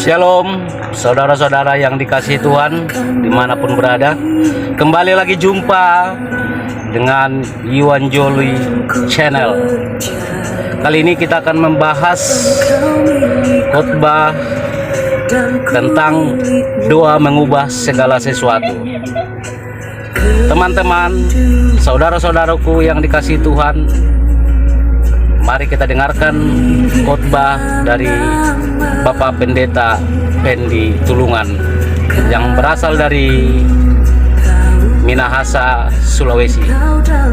Shalom saudara-saudara yang dikasihi Tuhan dimanapun berada. Kembali lagi jumpa dengan Iwan Joli Channel. Kali ini kita akan membahas khotbah tentang doa mengubah segala sesuatu. Teman-teman, saudara-saudaraku yang dikasihi Tuhan, mari kita dengarkan khotbah dari Bapak Pendeta Pendi Tulungan yang berasal dari Minahasa, Sulawesi.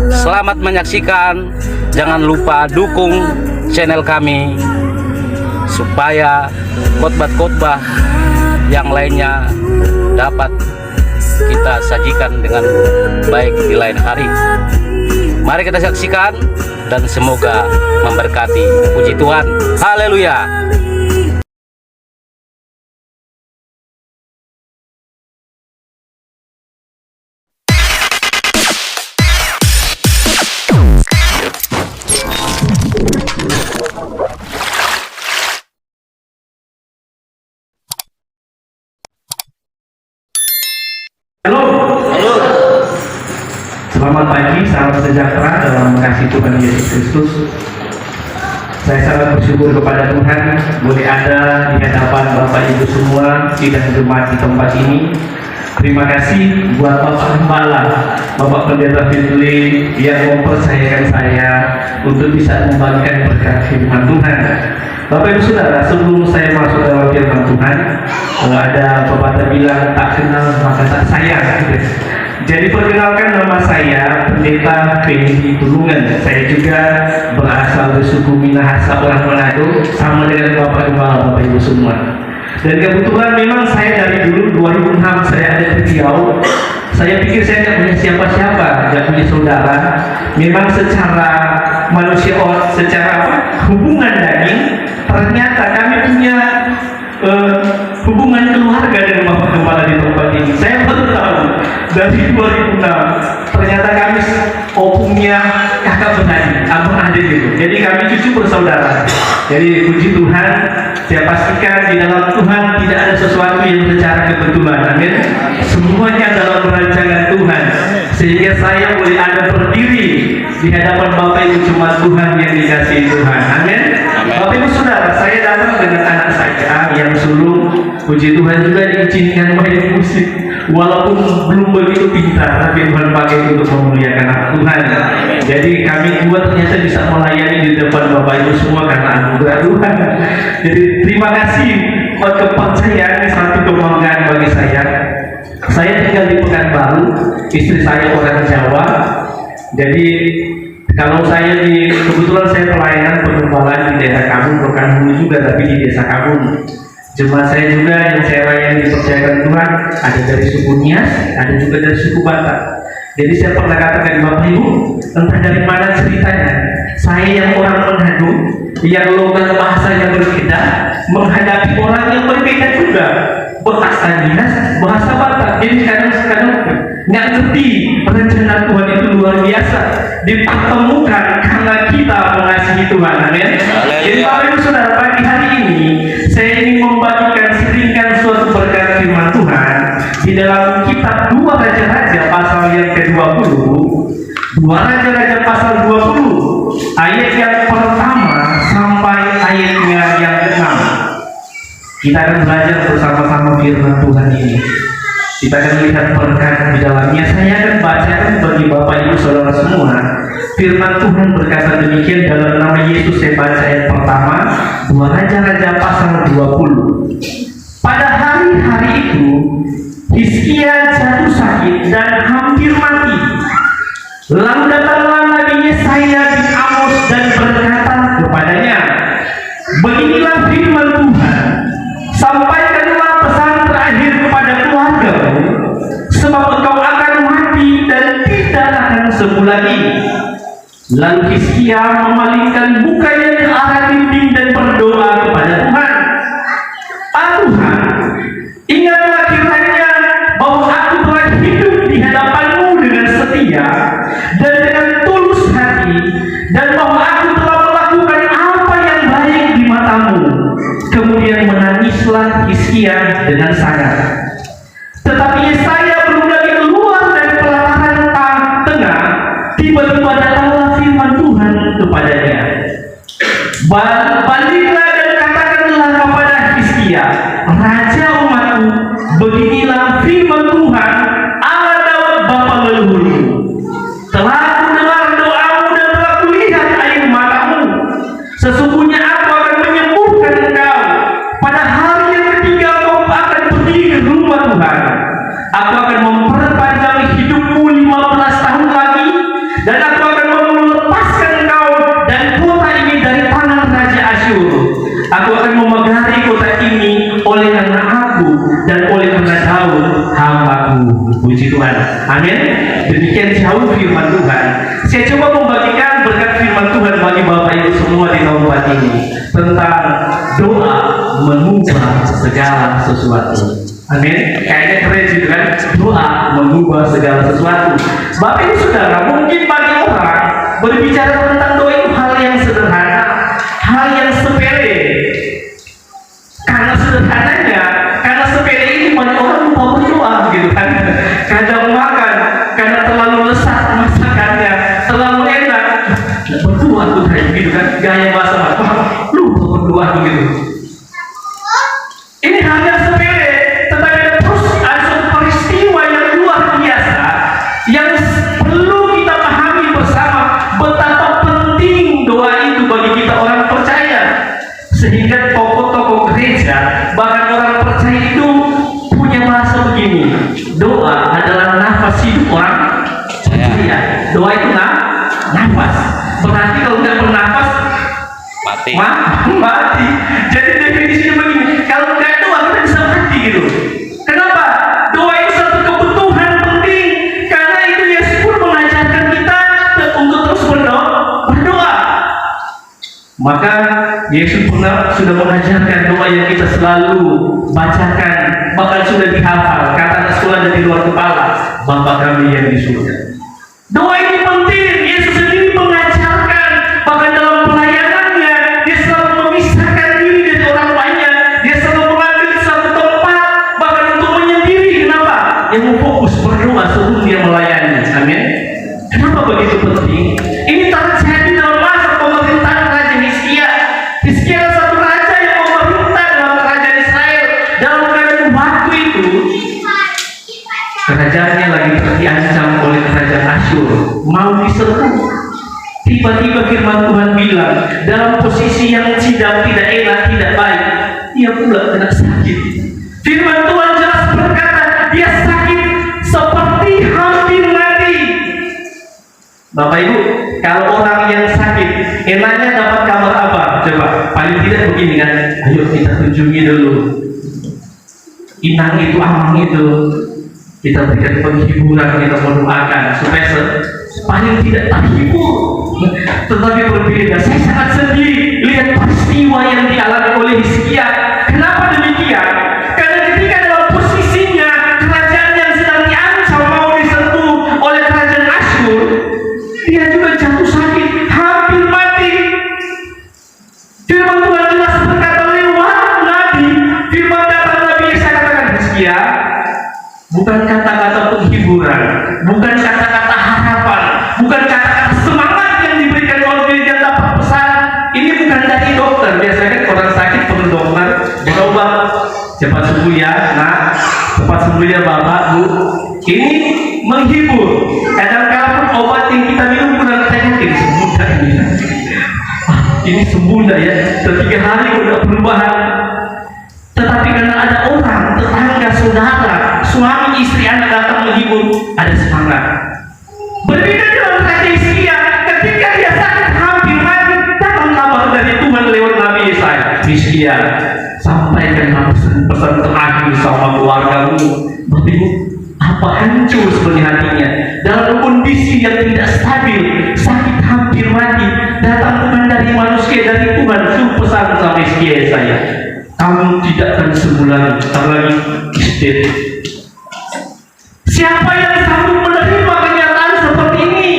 Selamat menyaksikan. Jangan lupa dukung channel kami supaya khotbah-khotbah yang lainnya dapat kita sajikan dengan baik di lain hari. Mari kita saksikan dan semoga memberkati. Puji Tuhan. Haleluya. Halo. Selamat pagi, salam sejahtera dalam kasih Tuhan Yesus Kristus. Saya sangat bersyukur kepada Tuhan boleh ada di hadapan Bapak Ibu semua sidang jemaat di tempat ini. Terima kasih buat Bapak Gembala, Bapak Pendeta Fitli yang mempercayakan saya untuk bisa membagikan berkat firman Tuhan. Bapak Ibu Saudara, sebelum saya masuk dalam firman Tuhan, ada pepatah bilang tak kenal maka tak sayang. Jadi perkenalkan, nama saya Pendeta Pendi Tulungan. Saya juga berasal dari suku Minahasa, orang Manado, sama dengan Bapak Gembala, Bapak Ibu semua. Dan kebetulan memang saya dari dulu 2006 saya ada di Riau. Saya pikir saya tidak punya siapa-siapa, tidak punya saudara. Memang secara manusia, secara hubungan daging, ternyata kami punya hubungan keluarga dengan Bapak Gembala di tempat ini. Saya baru tahu dari 2006 ternyata kami punya kakak beradik, abang adik gitu. Jadi kami cucu bersaudara. Jadi puji Tuhan, saya pastikan di dalam Tuhan tidak ada sesuatu yang secara kebetulan. Amin. Semuanya dalam perancangan Tuhan, sehingga saya boleh ada berdiri di hadapan Bapak Ibu jemaat Tuhan yang dikasihi Tuhan. Amin. Bapak Ibu Saudara, saya datang dengan anak saya yang sulung. Puji Tuhan juga diizinkan main musik, walaupun belum begitu pintar, tapi Tuhan pakai untuk memuliakan nama Tuhan. Jadi kami dua ternyata bisa melayani di depan Bapak Ibu semua karena anugerah Tuhan. Jadi terima kasih buat kepercayaan, satu kebanggaan bagi saya. Saya tinggal di Pekanbaru, istri saya orang Jawa. Jadi kalau saya kebetulan saya pelayanan pengembalaan di daerah Kabun, Rokanhulu juga, tapi di desa Kabun. Jemaat saya juga yang saya layani dipercayakan Tuhan ada dari suku Nias, ada juga dari suku Batak. Jadi saya pernah katakan Bapak Ibu, entah dari mana ceritanya, saya yang orang Manado, yang logat bahasa yang berbeda, menghadapi orang yang berbeda juga, bahasa Nias, bahasa Batak. Jadi kadang-kadang nggak ngerti rencana Tuhan itu luar biasa, dipertemukan karena kita mengasihi Tuhan. Amin. Jadi Bapak Ibu Saudara, pagi hari ini saya ingin membagikan seringkan suatu berkat firman Tuhan di dalam kitab 2 Raja-Raja pasal yang ke-20. 2 Raja-Raja pasal 20 ayat yang pertama sampai ayatnya yang ke-6. Kita akan belajar bersama-sama firman Tuhan ini. Kita akan lihat berkat di dalamnya. Saya akan bacakan bagi Bapak Ibu Saudara semua. Firman Tuhan berkata demikian dalam nama Yesus. Saya baca ayat pertama, 2 Raja-Raja pasal 20. Pada hari-hari itu Hizkia jatuh sakit dan hampir mati. Lalu datanglah Nabi Yesaya bin Amos dan berkata kepadanya, beginilah firman Tuhan, sampaikanlah pesan terakhir kepada keluargamu, sebab engkau akan mati dan tidak akan sembuh lagi. Lalu Hizkia memalingkan mukanya ke arah dinding dan berdoa kepada Tuhan. Tuhan, ingatlah kiranya bahwa aku telah hidup di hadapanmu dengan setia dan dengan tulus hati, dan bahwa aku telah melakukan apa yang baik di matamu. Kemudian menangislah Hizkia Baliklah dan katakanlah kepada Hizkia, raja umatku, beginilah firman Tuhan Allah Daud bapa leluhurmu. Telah aku dengar doamu dan telah kulihat air matamu. Sesungguhnya aku akan menyembuhkan engkau. Pada hari yang ketiga kau akan pergi ke rumah Tuhan. Aku akan memperpanjang hidupmu 15 tahun lagi, dan aku akan melepaskan engkau dan kota ini dari tangan Raja Asyur. Aku akan memegari kota ini oleh karena aku dan oleh karena Daud hambaku. Puji Tuhan. Amin. Demikian jauh firman Tuhan. Saya coba membagikan berkat firman Tuhan bagi Bapak Ibu semua di tempat ini tentang doa mengubah segala sesuatu. Amin. Kayaknya keren gitu kan? Doa mengubah segala sesuatu. Bapak Ibu Saudara, mungkin bagi orang berbicara tentang doa itu hal yang sederhana, hal yang sepele. Karena sederhananya, karena sepele ini banyak orang lupa berdoa gitu kan. Kadang makan karena terlalu lesat masakannya, terlalu enak, berdoa tuh kayak gitu kan, gaya bahasa lupa berdoa begitu. Ini hal yang sepele, tetapi terus ada satu peristiwa yang luar biasa yang perlu kita pahami bersama, betapa penting doa itu bagi kita orang percaya. Sehingga tokoh-tokoh gereja, bahkan orang percaya itu punya bahasa begini, doa adalah nafas hidup orang percaya. Doa itu nafas. Berarti kalau nggak bernafas Mati. Mati. Jadi definisinya begini, kalau nggak doa kita bisa mati gitu. Kenapa? Doa itu satu kebutuhan penting, karena itu Yesus pun mengajarkan kita untuk terus berdoa. Maka Yesus sudah mengajarkan doa yang kita selalu bacakan, bahkan sudah dihafal, kata sekolah dan di luar kepala, Bapa kami yang di surga. Doa ini penting. Yesus sendiri mengajarkan, bahkan dalam pelayanannya dia selalu memisahkan diri dari orang banyak. Dia selalu mengambil satu tempat, bahkan untuk menyendiri. Kenapa? Yang fokus berdoa sebelum dia melayani. Amin. Kenapa begitu penting? Ini terjadi dalam masa pemerintahan Raja Hizkia. Hizkia adalah satu raja yang memerintah dalam kerajaan Israel. Dalam keadaan waktu itu, kerajaannya lagi diancam oleh kerajaan Asyur, mau diserbu. Tiba-tiba firman Tuhan bilang, dalam posisi yang tidak enak, tidak baik, dia pula kena sakit. Firman Tuhan jelas berkata, dia sakit seperti hampir mati. Bapak Ibu, kalau orang yang sakit, enaknya dapat kabar apa? Coba, paling tidak begini kan, ayo kita kunjungi dulu inang itu, amang itu, kita berikan penghiburan, kita mendoakan supaya paling tidak terhibur. Tetapi berbeda, saya sangat sedih lihat peristiwa yang dialami oleh Hizkia. Kenapa demikian? Karena ketika dalam posisinya kerajaan yang sedang diancam mau diserbu oleh kerajaan Asyur, dia juga jatuh sakit, hampir mati. Firman Tuhan jelas berkata lewat Nabi, firman datang Nabi Yesaya katakan, Hizkia, bukan kata-kata penghiburan, bukan kata-kata harapan, bukan kata-kata semangat yang diberikan oleh gereja dapat pesan. Ini bukan dari dokter. Biasanya kan orang sakit perlu dokter berobat, cepat sembuh ya, nah, cepat sembuh ya Bapak, Bu. Ini menghibur. Kadang-kadang obat yang kita minum kurang yakin sembuh dah ini. Ini sembuh dah ya. 3 hari udah perubahan. Tetapi karena ada orang, tetangga, saudara, suami, istri, anak datang menghibur, ada semangat. Berbeda dengan Raja Hizkia, ketika dia sakit hampir mati, datang kabar dari Tuhan lewat Nabi Yesaya. Hizkia, sampaikan pesan terakhir sama keluargamu. Bapak Ibu, apa hancur sebenarnya hatinya dalam kondisi yang tidak stabil, sakit hampir mati. Datang Tuhan dari manusia, dari Tuhan, suruh pesan sama Hizkia, saya, kamu tidak akan sembuh lagi, apalagi istri. Siapa yang sanggup menerima kenyataan seperti ini?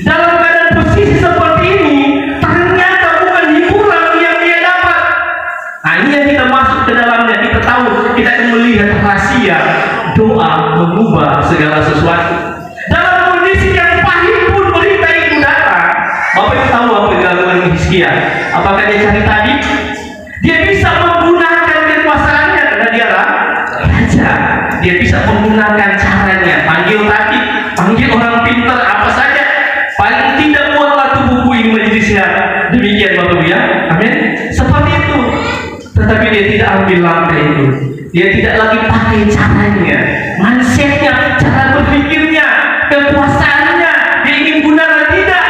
Dalam keadaan posisi seperti ini, ternyata bukan hiburan yang dia dapat. Nah, ini yang kita masuk ke dalamnya, kita tahu, kita akan melihat rahasia doa mengubah segala sesuatu. Dalam kondisi yang pahit pun berita itu datang. Bapak tahu apa yang dilakukan Nabi Hizkia. Apakah dia cari tabib? Dia bisa menggunakan kekuasaannya karena dia raja. Dia bisa menggunakan caranya, panggil tabib, panggil orang pintar, apa saja. Paling tidak buatlah tubuhku ini menjadi sehat. Demikian Bapak Ibu ya, amin. Seperti itu. Tetapi dia tidak ambil langkah itu. Dia tidak lagi pakai caranya, mindsetnya, cara berpikirnya, kekuasaannya. Dia ingin gunakan, tidak.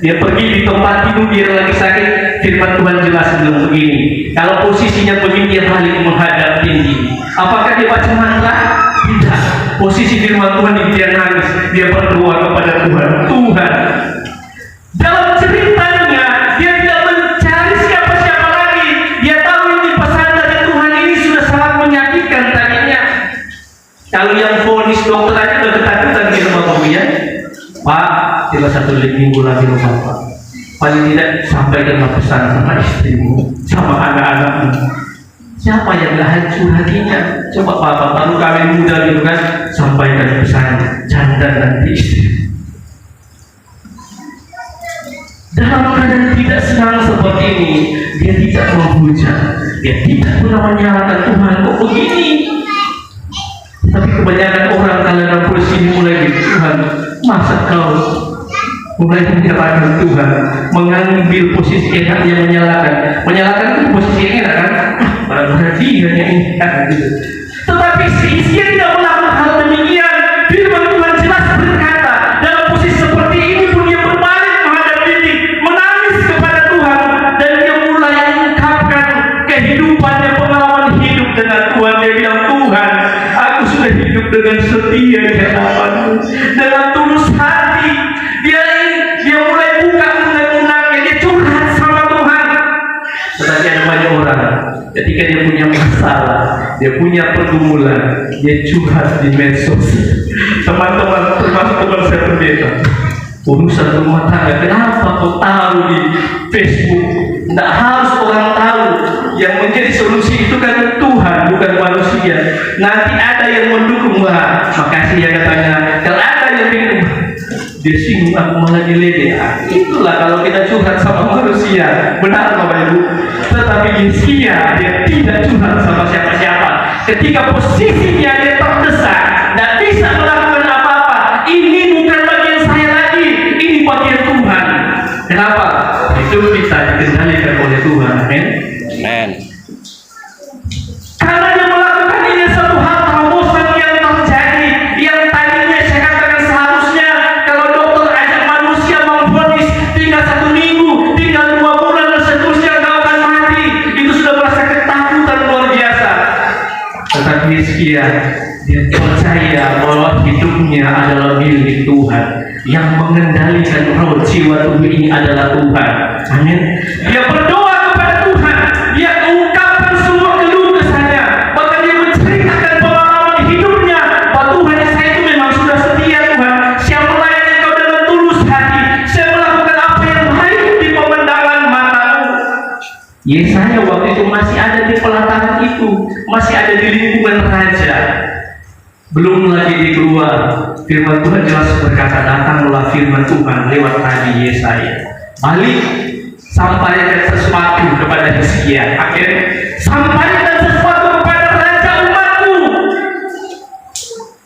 Dia pergi di tempat tidur, dia lagi sakit. Firman Tuhan jelas bilang begini. Kalau posisinya begini, dia balik menghadap tinggi. Apakah dia baca mantra? Tidak. Posisi firman Tuhan dia nangis. Dia berdoa kepada Tuhan. Tuhan. Dalam ceritanya, dia tidak mencari siapa-siapa lagi. Dia tahu ini pesan dari Tuhan ini sudah sangat menyakitkan tadinya. Kalau yang vonis dokter aja udah ketakutan gitu Bapak Ibu ya. Pak, tinggal 1 minggu lagi rumah Pak. Paling tidak sampaikanlah pesan sama istrimu, sama anak-anakmu. Siapa yang gak hancur hatinya? Coba Bapak baru kawin muda gitu kan, sampaikan pesan janda nanti istri. Dalam keadaan tidak senang seperti ini, dia tidak menghujat, dia tidak pernah menyalahkan Tuhan kok begini. Tapi kebanyakan orang kalau dalam posisi ini mulai Tuhan, masa kau mulai menyalahkan Tuhan, mengambil posisi enak yang menyalahkan itu posisi yang enak kan? Berarti hanya ini gitu. Tetapi Hizkia tidak melakukan hal demikian. Firman Tuhan jelas berkata, dalam posisi seperti ini pun dia berbalik menghadap diri, menangis kepada Tuhan, dan dia mulai mengungkapkan kehidupannya, pengalaman hidup dengan Tuhan. Dia bilang, Tuhan, aku sudah hidup dengan setia di hadapan-Mu, dengan tulus hati. Dia mulai buka undang-undangnya, dia curhat sama Tuhan. Tetapi ada banyak orang, ketika dia punya masalah, dia punya pergumulan, dia curhat di medsos. Teman-teman, termasuk teman saya pendeta, urusan rumah tangga, kenapa kau tahu di Facebook? Tidak harus orang tahu. Yang menjadi solusi itu kan Tuhan, bukan manusia. Nanti ada yang mendukung, wah, makasih ya katanya. Kalau ada yang bingung, dia singgung aku malah diledek. Itulah kalau kita curhat sama manusia, benar Bapak Ibu. Tetapi Hizkia dia tidak curhat sama siapa-siapa. Ketika posisinya dia terdesak, tidak bisa melakukan apa-apa. Ini bukan bagian saya lagi, ini bagian Tuhan. Kenapa? Hidup kita dikendalikan oleh Tuhan. Amin. Amen. Karena dia melakukan ini satu hal terobosan yang terjadi, yang tadinya saya katakan seharusnya kalau dokter ajak manusia memvonis tinggal 1 minggu, tinggal 2 bulan dan seterusnya kau akan mati, itu sudah merasa ketakutan luar biasa. Tetapi Hizkia dia percaya bahwa hidupnya adalah milik Tuhan, yang mengendalikan roh jiwa tubuh ini adalah Tuhan. Amin. Dia berdoa kepada Tuhan, dia ungkapkan semua keluh kesahnya, bahkan dia menceritakan pengalaman hidupnya bahwa Tuhan, saya itu memang sudah setia Tuhan, saya melayani Kau dengan tulus hati, saya melakukan apa yang baik di pemandangan mata-Mu. Yesaya waktu itu masih ada di pelataran itu, masih ada di lingkungan raja. Belum lagi di keluar, firman Tuhan jelas berkata, datanglah firman Tuhan lewat Nabi Yesaya. Balik, sampaikan sesuatu kepada Hizkia. Akhirnya, sampaikan sesuatu kepada raja umatmu.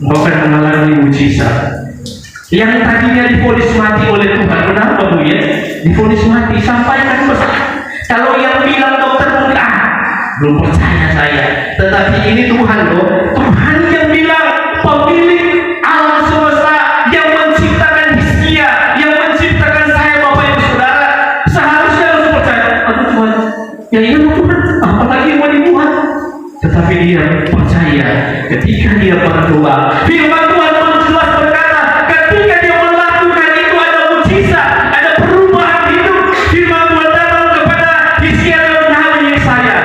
Engkau akan mengalami mujizat. Yang tadinya divonis mati oleh Tuhan, kenapa Bu ya? Divonis mati, sampaikan pesan. Kalau yang bilang dokter mungkin, belum percaya saya. Tetapi ini Tuhan loh, Tuhan yang bilang, pemilik alam semesta, yang menciptakan Hizkia, yang menciptakan saya Bapak Ibu Saudara. Seharusnya harus percaya, aduh Tuhan, ya iya Tuhan, apalagi yang mau dibuat. Tetapi dia percaya ketika dia berdoa. Firman Tuhan jelas berkata, ketika dia melakukan itu ada mujizat, ada perubahan hidup. Firman Tuhan datang kepada Hizkia lewat Nabi Yesaya.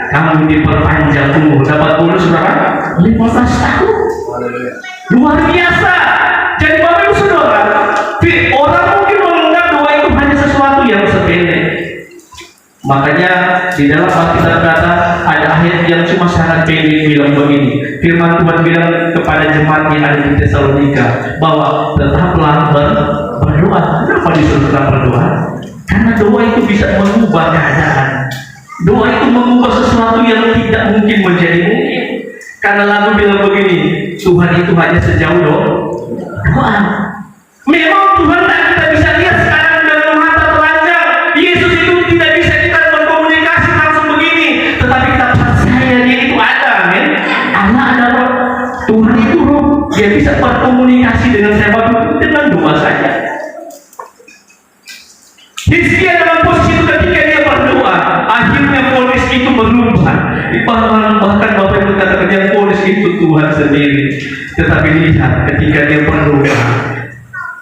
Kamu diperpanjang umur, dapat umur berapa? 15 tahun. Luar biasa. Jadi Bapak Ibu Saudara, orang mungkin menganggap doa itu hanya sesuatu yang sepele. Makanya di dalam Alkitab kata ada ayat yang cuma sangat pendek bilang begini. Firman Tuhan bilang kepada jemaat yang ada di Tesalonika bahwa tetaplah berdoa. Kenapa disuruh tetap berdoa? Karena doa itu bisa mengubah keadaan. Doa itu mengubah sesuatu yang tidak mungkin menjadi mungkin. Karena lagu bilang begini, Tuhan itu hanya sejauh doa. Memang Tuhan tak kita bisa lihat sekarang dengan mata telanjang. Yesus itu tidak bisa kita berkomunikasi langsung begini, tetapi kita percaya Dia itu ada, amin. Allah adalah Tuhan itu roh, Dia bisa berkomunikasi dengan siapapun dengan doa saja. Hizkia dalam posisi itu ketika dia berdoa, akhirnya polis itu berubah. Bahkan Bapak Ibu katakan yang polis itu Tuhan sendiri. Tetapi lihat ketika dia berdoa,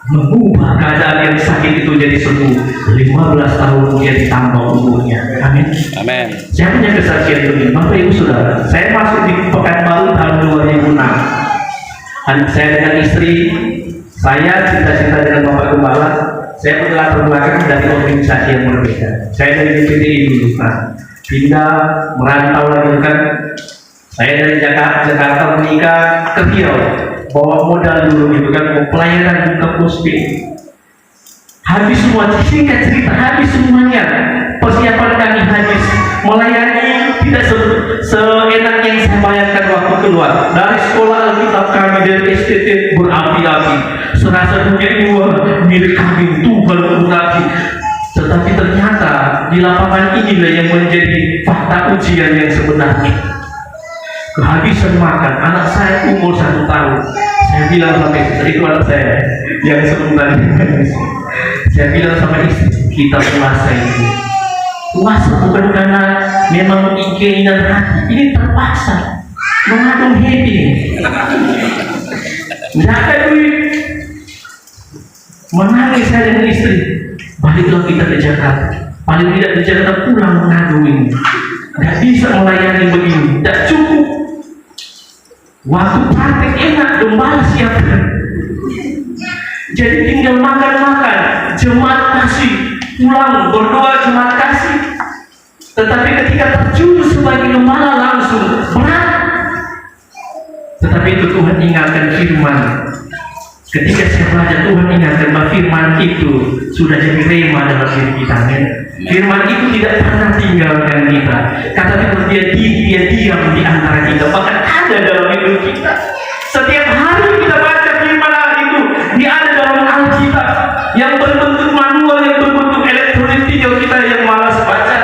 mengubah keadaan yang sakit itu jadi sembuh. 15 tahun dia ditambah umurnya. Amin. Amin. Saya punya kesaksian begini, Bapak Ibu Saudara. Saya masuk di Pekanbaru tahun 2006. Saya dengan istri, saya cita-cita dengan Bapak Gembala. Saya punya latar belakang dari organisasi yang berbeda. Saya dari DPDI dulu, pindah merantau lagi kan. Saya dari Jakarta menikah ke Riau, bawa modal dulu gitu kan, mau pelayanan ke Puspin. Habis semua, singkat cerita, habis semuanya. Persiapan kami habis, melayani tidak seenak yang saya bayangkan waktu keluar. Dari sekolah Alkitab kami, dari STT berapi-api. Serasa dunia ini milik kami, Tuhan berkati. Tetapi ternyata di lapangan inilah yang menjadi fakta ujian yang sebenarnya. Kehabisan makan, anak saya umur 1 tahun. Saya bilang sama istri, itu anak saya yang sebelum tadi. Saya bilang sama istri, kita puasa ini. Puasa bukan karena memang keinginan hati, ini terpaksa. Mengandung happy. Tidak ada duit. Menangis saya dengan istri. Baliklah kita ke Jakarta. Paling tidak di Jakarta pulang mengandung ini. Tidak bisa melayani begini. Tidak cukup. Waktu praktek enak, gembala siapkan. Jadi tinggal makan-makan. Jemaat kasih. Pulang berdoa jemaat kasih. Tetapi ketika terjun sebagai gembala langsung berat. Tetapi itu Tuhan ingatkan firman. Ketika saya belajar, Tuhan ingatkan bahwa firman itu sudah jadi rema dalam diri kita. Firman itu tidak pernah tinggalkan kita. Kata dia diam di antara kita, bahkan ada dalam hidup kita. Setiap hari kita baca firman itu, dia ada dalam Alkitab yang berbentuk manual, yang berbentuk elektronik, tinggal kita yang malas baca.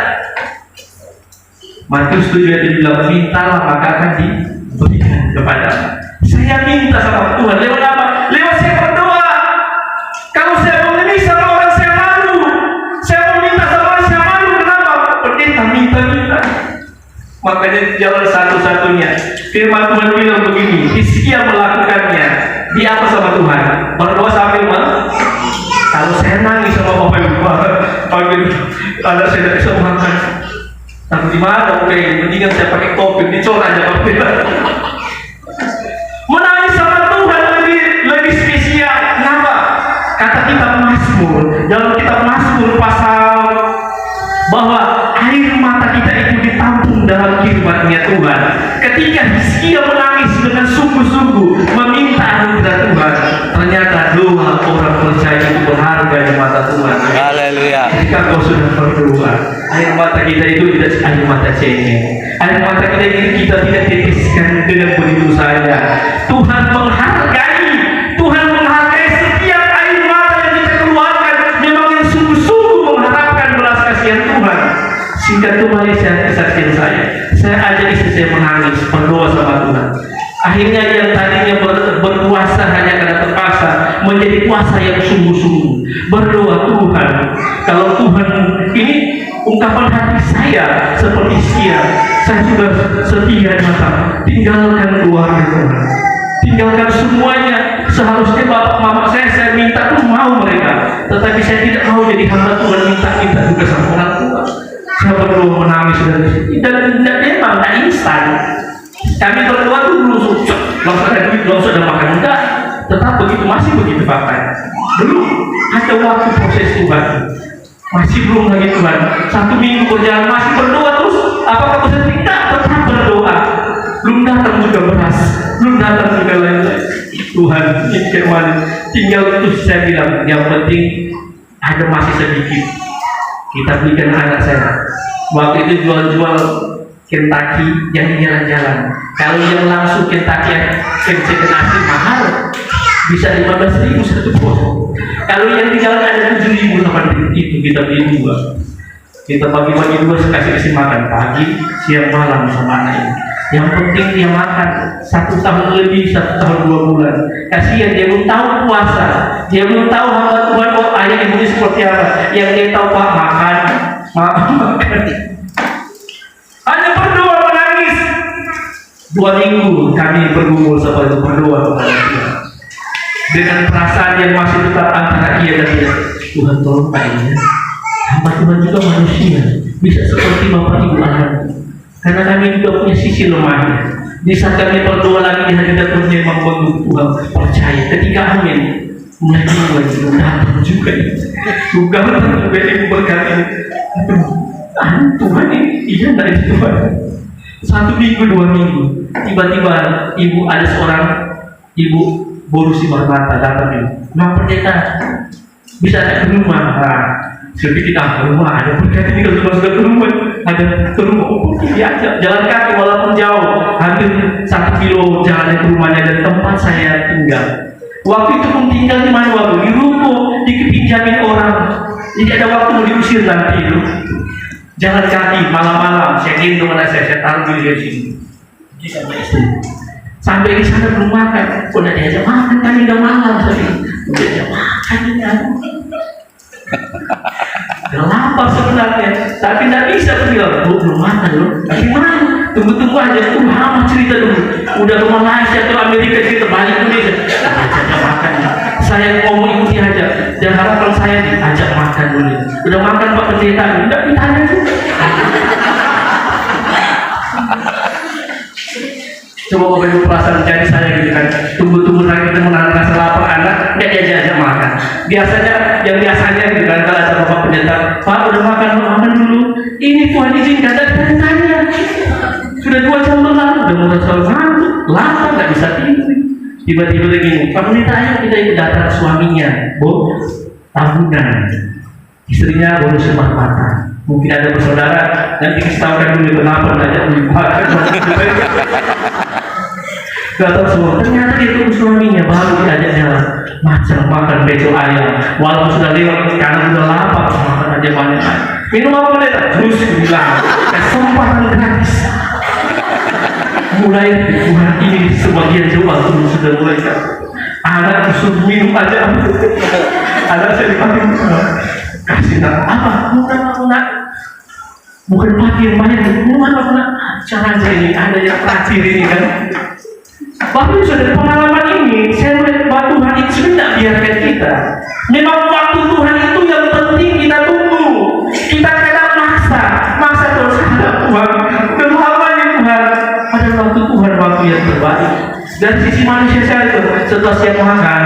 Matius 7 ayat bilang, mintalah maka akan diberikan kepada. Saya minta sama Tuhan lewat apa? Lewat saya berdoa. Kalau saya mengemis sama orang saya malu. Saya meminta sama orang saya malu. Kenapa? Pendeta minta. Makanya jalan satu-satunya. Firman Tuhan bilang begini, Hizkia melakukannya. Dia apa sama Tuhan? Berdoa sambil kalau saya nangis sama Bapak Ibu, anak saya tidak bisa makan. Tapi di mana? Oke, mendingan saya pakai kopi, dicor aja Bapak Ibu. Menangis sama Tuhan lebih spesial. Kenapa? Kata kitab Mazmur, dalam kitab Mazmur pasal bahwa air mata kita itu ditampung dalam firman-Nya Tuhan. Ketika Hizkia menangis dengan sungguh-sungguh meminta anugerah Tuhan, ternyata doa orang percaya itu berharga di mata Tuhan. Haleluya. Ketika kau sudah berdoa, air mata kita itu tidak air mata cengeng. Air mata kita itu kita tidak titiskan dengan begitu saja. Tuhan menghargai setiap air mata yang kita keluarkan. Memang yang sungguh-sungguh mengharapkan belas kasihan Tuhan. Singkat itu kesaksian saya ajak istri saya menangis berdoa sama Tuhan. Akhirnya yang tadinya berpuasa hanya karena terpaksa menjadi puasa yang sungguh-sungguh. Berdoa, Tuhan, kalau Tuhan ini ungkapan hati saya seperti Hizkia, saya sudah setia datang, tinggalkan keluarga Tuhan, tinggalkan semuanya. Seharusnya bapak mama saya minta pun mau mereka, tetapi saya tidak mau jadi hamba Tuhan, minta juga sama orang tua. Saya berdoa menangis dan memang tidak instan. Kami berdoa dulu langsung ada duit, langsung ada makan, enggak. Tetap masih begitu faktanya. Belum ada waktu proses Tuhan. Masih belum lagi Tuhan. 1 minggu berjalan masih berdoa terus. Apakah bisa tidak? Tetap berdoa. Belum datang juga beras, belum datang juga lain-lain. Tuhan, firman tinggal itu saya bilang yang penting ada masih sedikit. kita belikan anak saya. Waktu itu jual-jual Kentucky yang di jalan-jalan. Kalau yang langsung Kentucky yang chicken asli mahal, bisa 15.000 satu potong. Kalau yang di jalan ada 7.000 sama itu kita beli dua. Kita bagi-bagi dua, kasih makan pagi, siang, malam sama anak ini. Yang penting dia makan 1 tahun lebih, 1 tahun 2 bulan. Kasihan dia belum tahu puasa, dia belum tahu hamba Tuhan, oh ayah ibu ini seperti apa. Yang dia tahu Pak makan. Hanya berdoa menangis. 2 minggu kami bergumul seperti itu, berdoa kepada dia dengan perasaan yang masih tetap antara ia dan dia. Tuhan tolong Pak ini, hamba Tuhan juga manusia, bisa seperti Bapak Ibu anak. Karena kami juga punya sisi lemahnya. Di saat kami berdoa lagi di hadirat Tuhan memang Tuhan percaya. Ketika amin, mulai datang juga. Bukan juga ibu berkata, Tuhan ini iya dari Tuhan. 1 minggu 2 minggu, tiba-tiba ibu ada seorang ibu borusi bermata datang ini. Memang pendeta bisa ada ke rumah. Sedikit ke rumah ada berkat ini kalau sudah ke rumah ada ke rumah diajak jalan kaki walaupun jauh hampir 1 kilo jalan ke rumahnya dan tempat saya tinggal. Waktu itu pun tinggal di mana waktu di ruko dipinjamin orang, jadi ada waktu mau diusir nanti itu jalan kaki malam-malam saya gendong anak saya taruh di sini sama istri sampai di sana belum makan, udah diajak makan kami udah malam tadi udah diajak makan udah lapar sebenarnya, tapi tidak bisa bilang, belum makan loh. Gimana? Tunggu-tunggu aja, lama cerita dulu. Udah ke Malaysia, ke Amerika, cerita balik Indonesia. Ajak makan. Saya ngomong ikuti aja. Dan harapan saya diajak makan dulu. Udah makan Pak Pendeta, tidak ditanya juga. Coba Bapak Ibu perasaan jadi saya gitu kan, tunggu-tunggu lagi kita menahan rasa lapar anak, nggak diajak makan. Yang biasanya gitu kan, kalau ada Bapak Pendeta, Pak udah makan dulu. Ini Tuhan izinkan dan tanya. Sudah 2 jam berlalu, udah mulai selalu ngantuk, lapar nggak bisa tidur. Tiba-tiba begini, Pak Pendeta ayo kita ikut datang suaminya, Bu, tahunan. Istrinya baru sempat patah. Mungkin ada bersaudara, nanti kita dulu kenapa ngajak makan. Datang semua, ternyata itu suaminya baru diajak jalan macam makan beco ayam walaupun sudah lewat karena sudah lapar makan aja banyak minum apa Pendeta? Terus bilang kesempatan gratis mulai Tuhan ini sebagian doa sudah mulai anak suruh minum aja anak saya dipanggil kasih apa? Nak bukan mati yang banyak minum apa nak? Jangan ini ada yang terakhir ini kan Bapak sudah pengalaman ini, saya melihat bahwa Tuhan itu sudah biarkan kita. Memang waktu Tuhan itu yang penting kita tunggu. Kita kadang maksa terus hadap Tuhan. Berhamanya Tuhan pada waktu Tuhan waktu yang terbaik. Dan sisi manusia saya itu setelah siap makan,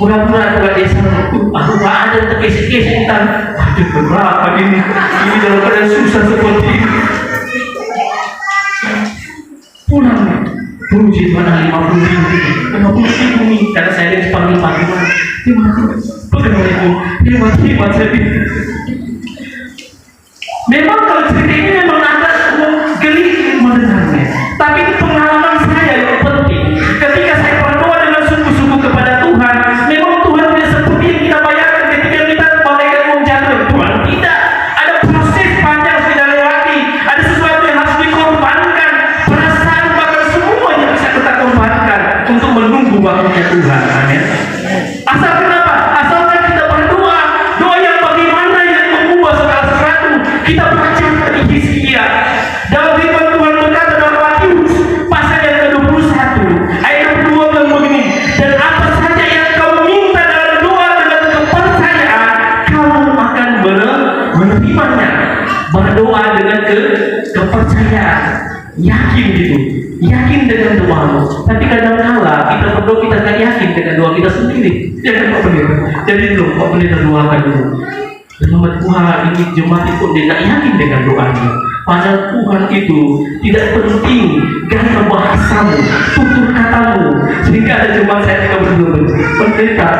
pura-pura juga desa aku gak ada terkesek-kesek kita. Aduh berapa ini dalam keadaan susah seperti ini. Pulang. Puji Tuhan 50.000 nih karena saya lihat sepanjang pagi dia mati hebat saya memang kalau cerita ini memang ada geli mendengarnya tapi itu pengalaman saya yang penting ketika saya berdoa dengan sungguh-sungguh kepada Tuhan memang Tuhan tidak seperti yang kita bayangkan ketika kita malaikat mau jatuh Tuhan tidak ada proses panjang sudah lewati ada sesuatu yang harus dikorbankan perasaan bahkan semuanya bisa kita korbankan untuk menunggu waktunya Tuhan amin asal kenapa? Asalkan kita berdoa doa yang bagaimana yang mengubah segala sesuatu kita baca dari Hizkia dalam firman Tuhan berkata dalam Matius pasal yang ke-21 ayat 2 bilang begini dan apa saja yang kau minta dalam doa dengan kepercayaan kamu akan menerimanya berdoa dengan kepercayaan yakin gitu yakin dengan doamu tapi kadang-kala kita berdoa kita tak yakin dengan doa kita sendiri jangan Pak Pendeta jadi dulu Pak Pendeta doakan dulu Selamat Tuhan ini jemaat itu tidak yakin dengan doanya padahal Tuhan itu tidak penting gaya bahasamu tutur katamu sehingga ada jemaat saya juga berdoa Pendeta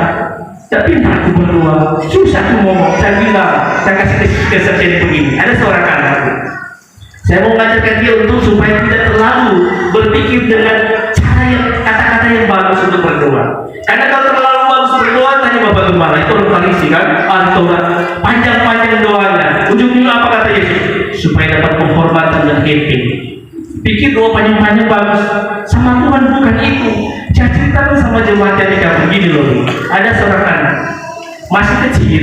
tapi aku berdoa susah aku ngomong saya bilang saya kasih kesaksian begini. Ada seorang anak, saya mau mengajarkan dia untuk supaya tidak terlalu berpikir dengan cara yang kata-kata yang bagus untuk berdoa. Karena kalau terlalu bagus berdoa, tanya Bapak Gembala itu orang Farisi kan, Altora panjang-panjang doanya. Ujungnya apa kata Yesus? Supaya dapat penghormatan dan happy. Pikir doa panjang-panjang bagus sama Tuhan, bukan itu. Saya ceritakan sama jemaat yang kamu begini loh. Ada seorang anak masih kecil,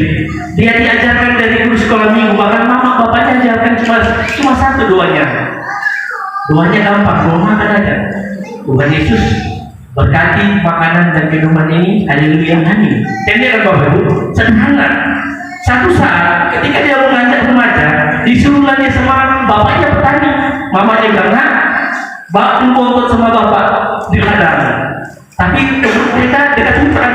dia diajarkan dari guru sekolah minggu, bahkan mama bapaknya ajarkan cuma satu doanya. Doanya gampang, doa makan aja. Tuhan Yesus berkati makanan dan minuman ini, haleluya, amin. Dan dia kan Bapak Ibu, sederhana. Satu saat ketika dia mengajar remaja, disuruhlah dia sama bapaknya petani. Mamanya bilang, nak, bak bontot sama bapak di ladang. Tapi mereka dekat hutan.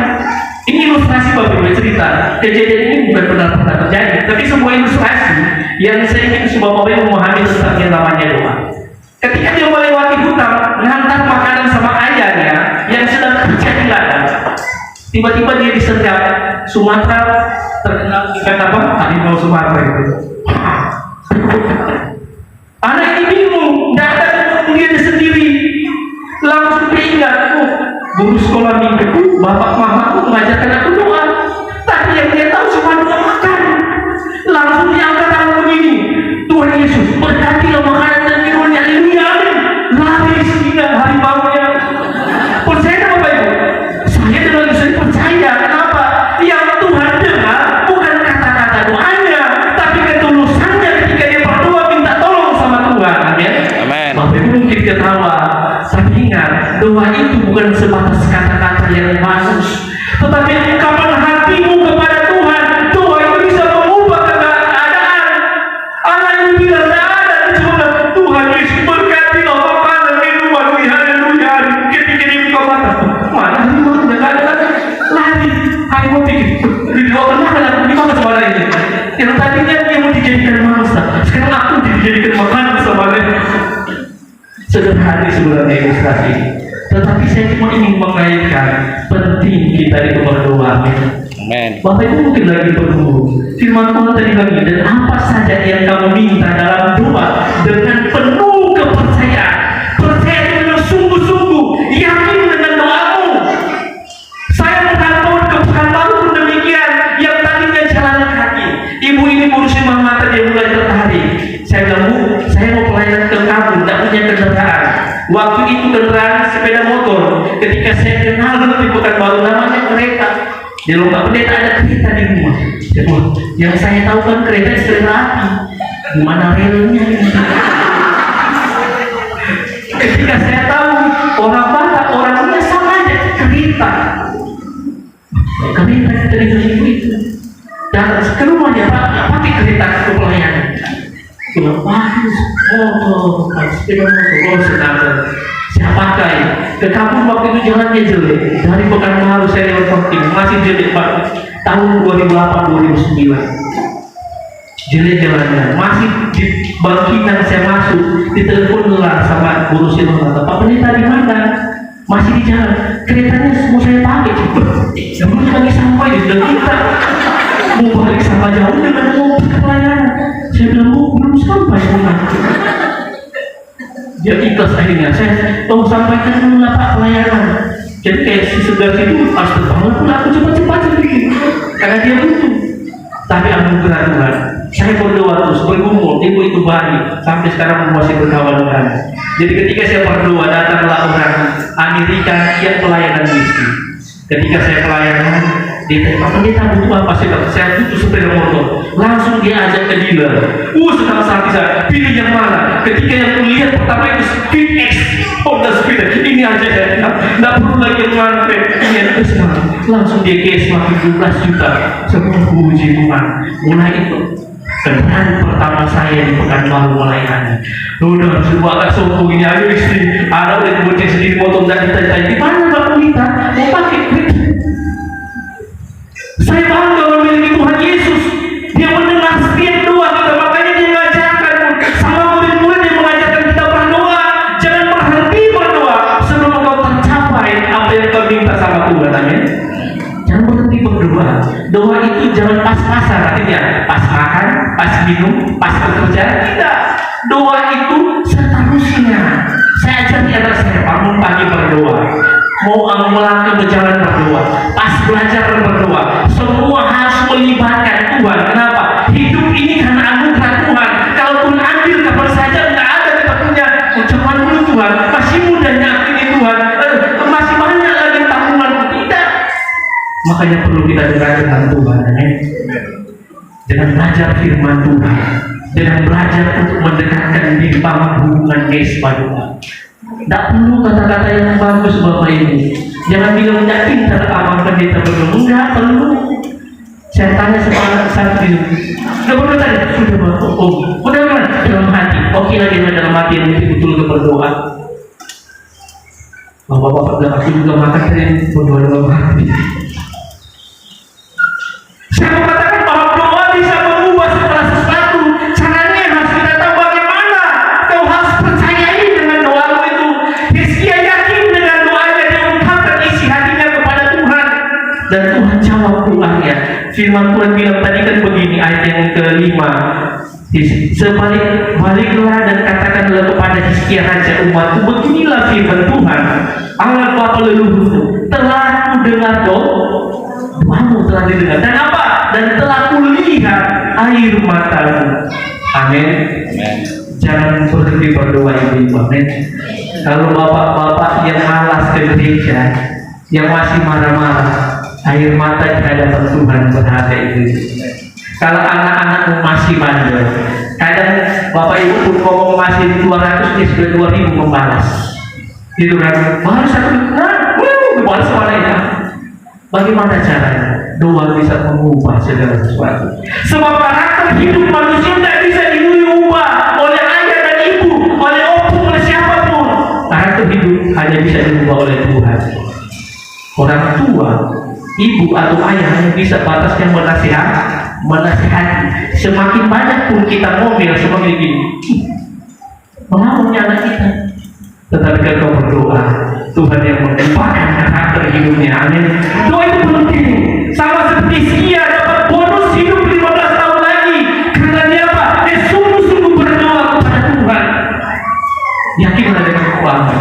Ini ilustrasi Bapak Ibu cerita. Kejadian ini bukan benar pernah terjadi, tapi semua ilustrasi yang saya ingin supaya Bapak Ibu memahami tentang yang namanya doa. Ketika dia melewati hutan, menghantar makanan sama ayahnya yang sedang kerja di ladang, tiba-tiba dia disergap. Sumatera terkenal ikan apa? Harimau Sumatera itu. Anak ini bingung, tidak ada ketemu dia sendiri. Langsung diingat, guru sekolah minggu, bapak mamaku mengajarkan aku doa. Tapi yang dia tahu cuma doa makan. Langsung diangkat tangan begini, Tuhan Yesus berkatilah makanan dan minumannya, haleluya, amin. Lari sehingga harimaunya. Percaya Bapak Ibu? Saya dengan saya percaya. Kenapa? Yang Tuhan dengar bukan kata-kata doanya, tapi ketulusannya ketika dia berdoa minta tolong sama Tuhan. Amin. Amin. Bapak Ibu mungkin ketawa, tapi ingat, doa itu bukan sebatas kata-kata yang bagus, tetapi ungkapan hatimu kepada Tuhan. Doa itu bisa mengubah keadaan. Anak itu tidak ada, cuma Tuhan Yesus berkatilah makanan minuman, haleluya. Ketika dia buka mata, mana minuman tidak ada, lari. Aku mau pikir, di bawah makanan di mana sebenarnya ini? Yang tadinya dia mau dijadikan manusia, sekarang aku dijadikan makanan sebenarnya. Sederhana sebenarnya ilustrasi, tetapi saya cuma ingin mengaitkan penting kita itu berdoa. Amin. Bapak Ibu mungkin lagi berguru, firman Tuhan tadi bagi, dan apa saja yang kamu minta dalam doa dengan penuh kepercayaan, percaya dengan sungguh-sungguh, yakin dengan doamu. Saya mengatakan ke Pekanbaru pun demikian, yang tadinya jalan kaki, ibu ini ngurusin mata, dia mulai tertarik. Saya bilang, Bu, saya mau pelayanan ke kamu, tidak punya kendaraan. Waktu itu kendaraan sepeda motor. Ketika saya kenal di Pekanbaru, namanya kereta. Di lomba pendeta ada kereta di rumah. Yang saya tahu kan kereta kereta api. Gimana relnya ini? Ketika saya tahu orang Batak, orangnya sama aja kereta. Kereta itu. Dan ke rumahnya Pak, pakai kereta ke pelayanan. Bilang bagus, sepeda motor, sedang saya pakai. Ke kampung waktu itu jalannya jelek. Dari Pekanbaru saya lewat Penting masih jelek Pak. Tahun 2008-2009 jelek jalannya. Masih di bangkitan saya masuk, ditelepon lah sama guru silahkan. Pak Pendeta di mana? Masih di jalan. Keretanya mau saya pakai. Sebelum lagi sampai di sudah kita mau balik sama jauh dengan mau ke pelayanan. Saya bilang, Bu, belum sampai rumah. Dia ikhlas akhirnya. Saya tahu sampaikan dulu lah Pak pelayanan. Jadi kayak si sebelah situ pas terbangun pun aku cepat-cepat sedikit. Karena dia butuh. Tapi anugerah Tuhan. Saya berdoa terus, bergumul, ibu itu baik. Sampai sekarang masih berkawan dengan. Jadi ketika saya berdoa, datanglah orang Amerika yang pelayanan misi. Ketika saya pelayanan, dia tanya, Pak Pendeta butuh apa sih? Saya butuh sepeda motor. Langsung dia ajak ke dealer. Sekarang saat bisa pilih yang mana? Ketika yang kulihat pertama itu Speed X Honda Speed. Ini aja ya. Nggak perlu lagi yang ngantri. Ini yang sekarang. Langsung dia cash makin 12 juta. Semua puji Tuhan. Mulai itu kendaraan pertama saya di Pekanbaru melayani. Udah semua agak sombong ini aja istri. Ada udah kemudian sendiri motor dan ditanya, di mana Pak Pendeta? Mau pakai saya bangga memiliki Tuhan Yesus. Dia mendengar setiap doa kita, makanya dia mengajarkan sama murid-murid yang mengajarkan kita berdoa. Jangan berhenti berdoa sebelum engkau tercapai apa yang kau minta sama Tuhan. Amin. Jangan berhenti berdoa. Doa itu jangan pas-pasan, artinya pas makan pas minum, pas bekerja, tidak. Doa itu seterusnya. Saya ajari anak saya, bangun pagi berdoa, mau melangkah berjalan berdoa, pas belajar berdoa. Semua harus melibatkan Tuhan. Kenapa? Hidup ini karena anugerah Tuhan. Kalau Tuhan ambil kapan saja, nggak ada kita punya ucapan dulu Tuhan. Masih mudanya ini Tuhan, masih banyak lagi tanggungan. Tidak. Makanya perlu kita dengar dengan Tuhan. Dengan belajar firman Tuhan, dengan belajar untuk mendekatkan diri bangun hubungan Tuhan. Tidak perlu kata-kata yang bagus Bapak Ibu. Jangan bilang tidak pintar abang pendeta berdoa. Enggak perlu. Saya tanya satu itu. Udah berdoa tadi? Sudah Bapak. Oh, udah dalam hati. Oke lagi dalam hati yang betul berdoa. Bapak-bapak bilang aku juga makan tadi berdoa dalam hati. Saya mengatakan bahwa doa bisa mengubah segala sesuatu. Caranya harus kita tahu bagaimana. Kau harus percayai dengan doamu itu. Hizkia yakin dengan doanya, dia ungkapkan isi hatinya kepada Tuhan, dan Tuhan jawab doanya. Firman Tuhan bilang tadi kan begini, ayat yang kelima, baliklah dan katakanlah kepada Hizkia raja umatku, beginilah firman Tuhan, Allah Bapa leluhurmu, telah kudengar doamu telah didengar, dan apa? Dan telah kulihat air matamu. Amin. Jangan berhenti berdoa ibu. Amin. Kalau bapak-bapak yang malas ke gereja, yang masih marah-marah, air mata di hadapan Tuhan berharga itu. Kalau anak-anakmu masih bandel, kadang bapak ibu pun ngomong masih 200, dia sudah 2000 membalas. Itu kan, baru satu, balas soalnya. Bagaimana caranya? Doa bisa mengubah segala sesuatu. Sebab karakter hidup manusia tidak bisa diubah oleh ayah dan ibu, oleh opung, oleh siapapun. Karakter hidup hanya bisa diubah oleh Tuhan. Orang tua, ibu atau ayah hanya bisa batas yang menasihati. Semakin banyak pun kita ngomel, semakin gini, mengamuknya anak kita. Tetapi kalau kau berdoa, Tuhan yang mengubahkan karakter hidupnya. Amin. Doa itu penting. Sama seperti Hizkia dapat bonus hidup 15 tahun lagi. Karena dia apa? Dia sungguh-sungguh berdoa kepada Tuhan. Yakinlah dengan kekuatan.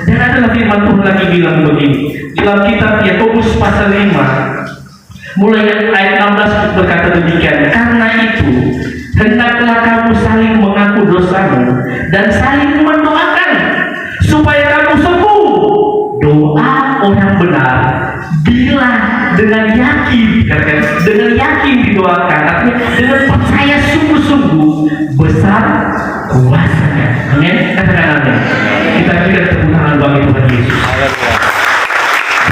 Dan ada lagi firman Tuhan lagi bilang begini. Dalam kitab Yakobus pasal 5, mulai ayat 16 berkata demikian. Karena itu, hendaklah kamu saling mengaku dosamu dan saling mendoakan supaya kamu sembuh. Doa orang benar bila dengan yakin, dengan yakin didoakan, artinya dengan percaya sungguh-sungguh, besar kuasanya. Amin. Katakan amin. Kita berikan tepuk tangan bagi Tuhan Yesus.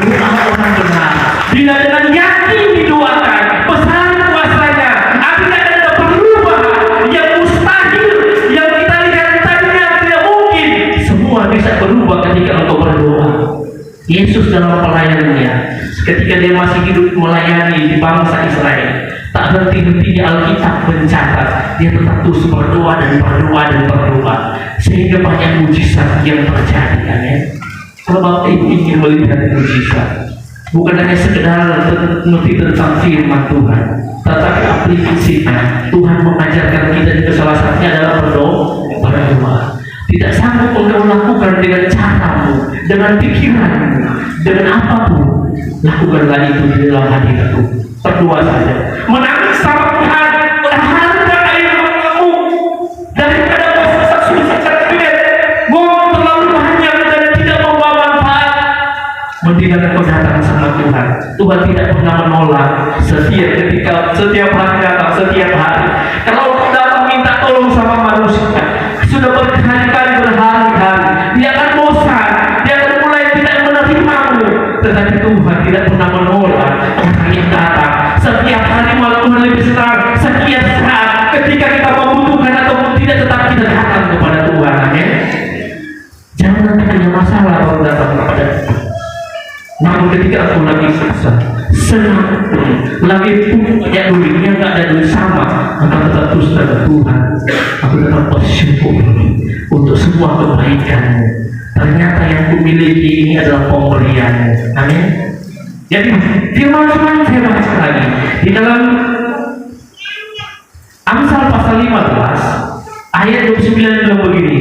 Doa orang benar bila dengan yakin didoakan, besar kuasanya. Artinya ada perubahan yang mustahil, yang kita lihat tadinya tidak mungkin, semua bisa berubah ketika engkau berdoa. Yesus dalam pelayanannya, ketika dia masih hidup melayani di bangsa Israel, tak henti-hentinya Alkitab mencatat, dia tetap terus berdoa dan berdoa dan berdoa, sehingga banyak mujizat yang terjadi. Amin. Kalau Bapak Ibu ingin melihat mujizat, bukan hanya sekedar mengerti tentang firman Tuhan, tetapi aplikasinya. Tuhan mengajarkan kita juga, salah satunya adalah berdoa. Tidak sanggup engkau lakukan dengan caramu, dengan pikiranmu, dengan apapun, lakukanlah itu di dalam hadiratmu. Berdoa saja, menangis sama Tuhan, berharga air matamu, daripada kau susah ngomong terlalu banyak dan tidak membawa manfaat. Mendingan kau datang sama Tuhan. Tuhan tidak pernah menolak. Setiap hari datang, setiap hari. Kalau kau datang minta tolong sama manusia, sudah berkali-kali, berhari-hari, dia akan bosan, dia akan mulai tidak menerimamu. Tetapi Tuhan tidak pernah menolak orang yang datang. Setiap hari malah Tuhan lebih senang. Setiap saat ketika kita membutuhkan ataupun tidak, tetap kita datang kepada Tuhan. Amin. Jangan nanti punya masalah kalau datang kepada Tuhan. Namun ketika aku lagi susah, senang, lagi punya duitnya nggak ada duit sama, maka tetap terus pada Tuhan. Aku tetap bersyukur untuk semua kebaikanmu. Ternyata yang kumiliki ini adalah pemberianmu. Amin. Jadi firman Tuhan saya baca lagi di dalam Amsal 15 ayat 29 bilang begini,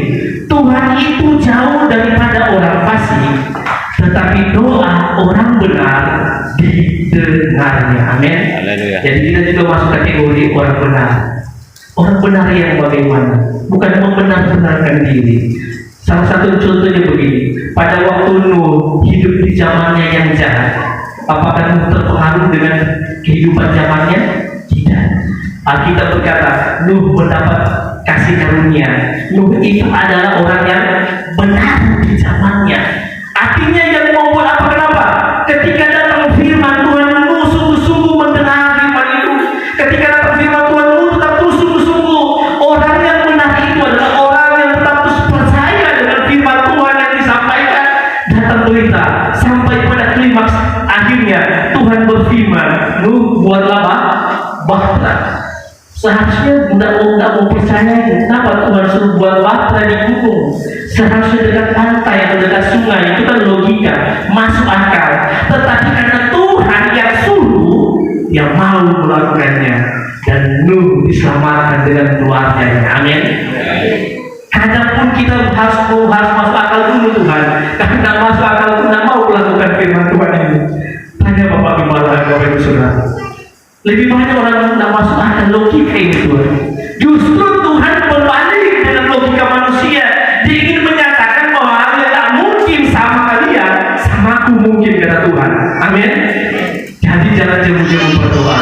Tuhan itu jauh daripada orang fasik, tetapi doa orang benar didengarnya. Amin. Haleluya. Jadi kita juga masuk kategori orang benar. Orang benar yang bagaimana? Bukan membenar-benarkan diri. Salah satu contohnya begini, pada waktu Nuh hidup di zamannya yang jahat, apakah Nuh terpengaruh dengan kehidupan zamannya? Tidak. Alkitab berkata, Nuh mendapat kasih karunia. Nuh itu adalah orang yang benar di zamannya. Artinya yang membuat apa, kenapa? Ketika datang firman Tuhan, Nuh sungguh-sungguh mendengar firman itu. Ketika datang firman Tuhan, Nuh tetap terus sungguh-sungguh. Orang yang benar itu adalah orang yang tetap terus percaya dengan firman Tuhan yang disampaikan. Datang berita sampai pada klimaks akhirnya Tuhan berfirman, Nuh buatlah bahtera. Seharusnya tidak mau percaya, kenapa Tuhan suruh buat bahtera di gunung? Seharusnya dekat pantai atau dekat sungai, itu kan logika, masuk akal. Tetapi karena Tuhan yang suruh, yang mau melakukannya, dan Nuh diselamatkan dengan keluarganya. Amin. Kadang-pun kita harus masuk akal dulu Tuhan. Tapi tidak masuk akal pun tidak mau melakukan firman Tuhan ini. Tanya Bapak Gembala, Bapak Ibu Saudara. Lebih banyak orang yang tidak masuk akal logika ini Tuhan. Justru Tuhan berbalik dengan logika manusia. Dia ingin menyatakan bahwa hal yang tak mungkin sama kalian, sama aku mungkin, kata Tuhan. Amin. Jadi jangan jemu-jemu berdoa.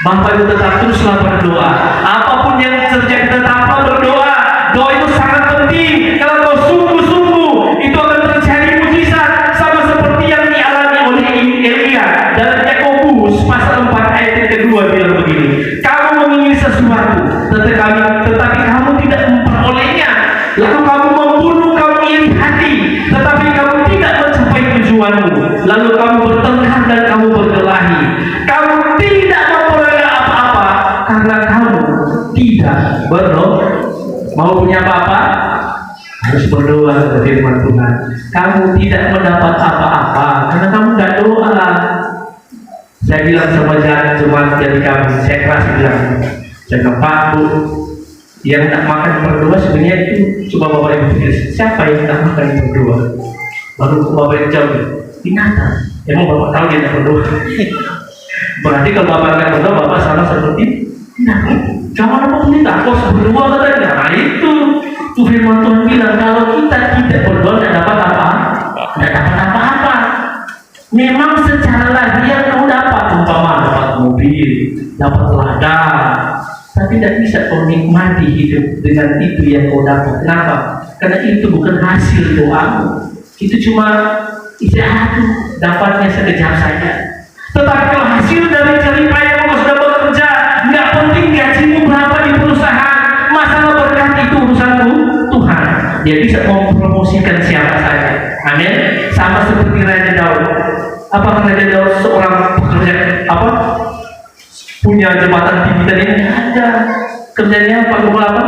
Bapak Ibu tetap teruslah berdoa. Apapun yang terjadi tetaplah berdoa. Doa itu sangat penting. Kalau kau sungguh-sungguh, itu akan terjadi mujizat sama seperti yang dialami oleh Elia dalam Yakobus pasal 4 ayat yang kedua bilang begini, kamu mengingini sesuatu tetapi kamu tidak memperolehnya, lalu kamu membunuh, kamu iri hati, tetapi kamu tidak mencapai tujuanmu, lalu kamu bertengkar dan kamu berkelahi, kamu tidak memperoleh apa-apa karena kamu tidak berdoa. Mau punya apa-apa? Harus berdoa kepada firman Tuhan. Kamu tidak mendapat apa-apa karena kamu tidak doa. Saya bilang sama jemaat jadi kami, saya keras bilang, jangan Pak Bu, yang tak makan berdoa sebenarnya itu coba Bapak Ibu pikir, siapa yang tak makan berdoa? Baru Bapak Ibu jawab, binatang. Emang Bapak tahu dia tak berdoa? Berarti kalau Bapak tak berdoa, Bapak sama seperti binatang. Jangan apa kita harus berdoa katanya. Nah itu firman Tuhan bilang kalau kita tidak berdoa tidak dapat apa, tidak dapat apa-apa. Memang secara lahir kau dapat umpama dapat mobil, dapat ladang, tapi tidak bisa kau nikmati hidup dengan itu yang kau dapat. Kenapa? Karena itu bukan hasil doamu. Itu cuma istirahat, dapatnya sekejap saja. Tetapi kalau hasil dari jerih payah kau sudah bekerja, nggak penting gajimu berapa di perusahaan, masalah berkat itu urusanmu Tuhan. Dia bisa mempromosikan siapa saja. Amin. Sama seperti Raja Daud. Apakah Raja Daud seorang pekerja punya jabatan tinggi tadi? Ada. Kerjanya apa? Gembala?